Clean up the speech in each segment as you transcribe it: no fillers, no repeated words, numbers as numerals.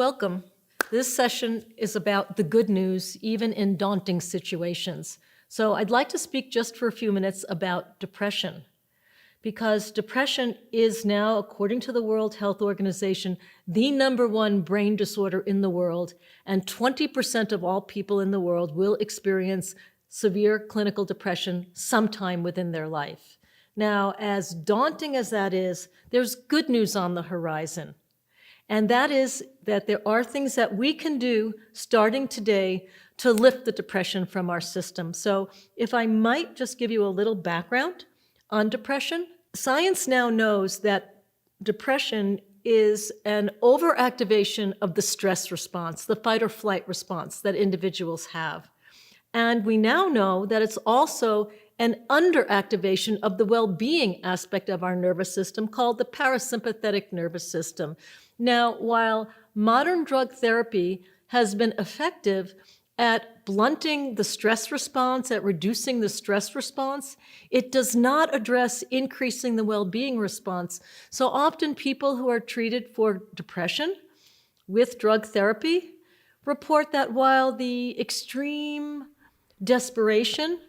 Welcome. This session is about the good news, even in daunting situations. So I'd like to speak just for a few minutes about depression, because depression is now, according to the World Health Organization, the #1 brain disorder in the world, and 20% of all people in the world will experience severe clinical depression sometime within their life. Now, as daunting as that is, there's good news on the horizon. And that is that there are things that we can do starting today to lift the depression from our system. So if I might just give you a little background on depression. Science now knows that depression is an overactivation of the stress response, the fight or flight response that individuals have. And we now know that it's also an underactivation of the well-being aspect of our nervous system called the parasympathetic nervous system. Now, while modern drug therapy has been effective at blunting the stress response, at reducing the stress response, it does not address increasing the well-being response. So often people who are treated for depression with drug therapy report that while the extreme desperation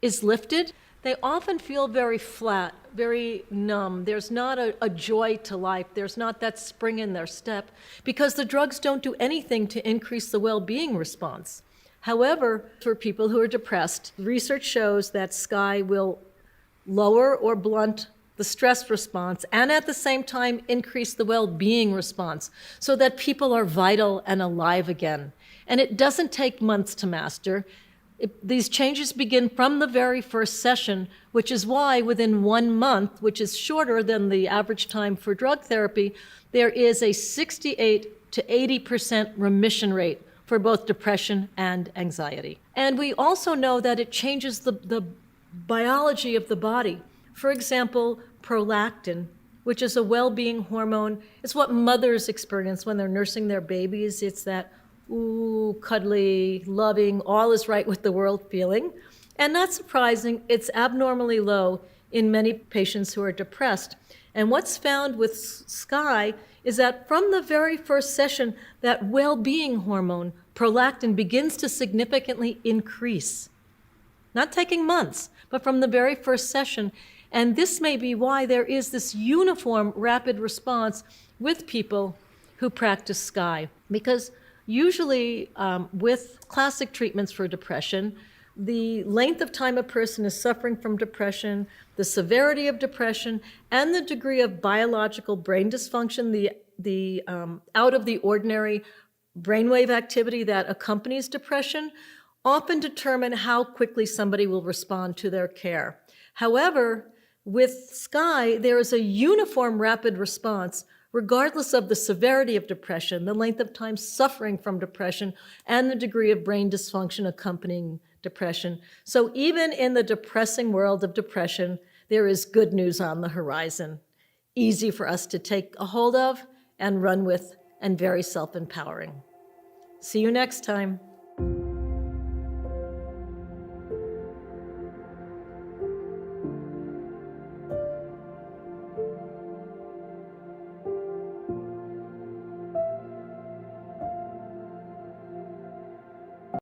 is lifted, they often feel very flat, very numb. There's not a joy to life. There's not that spring in their step because the drugs don't do anything to increase the well-being response. However, for people who are depressed, research shows that SKY will lower or blunt the stress response and at the same time increase the well-being response so that people are vital and alive again. And it doesn't take months to master. These changes begin from the very first session, which is why within 1 month, which is shorter than the average time for drug therapy, there is a 68 to 80% remission rate for both depression and anxiety. And we also know that it changes the biology of the body. For example, prolactin, which is a well-being hormone, it's what mothers experience when they're nursing their babies. It's that ooh, cuddly, loving, all is right with the world feeling. And not surprising, it's abnormally low in many patients who are depressed. And what's found with SKY is that from the very first session, that well-being hormone, prolactin, begins to significantly increase. Not taking months, but from the very first session. And this may be why there is this uniform rapid response with people who practice SKY. Because usually, with classic treatments for depression, the length of time a person is suffering from depression, the severity of depression, and the degree of biological brain dysfunction, the out of the ordinary brainwave activity that accompanies depression, often determine how quickly somebody will respond to their care. However, with SKY, there is a uniform rapid response regardless of the severity of depression, the length of time suffering from depression, and the degree of brain dysfunction accompanying depression. So even in the depressing world of depression, there is good news on the horizon, easy for us to take a hold of and run with, and very self-empowering. See you next time.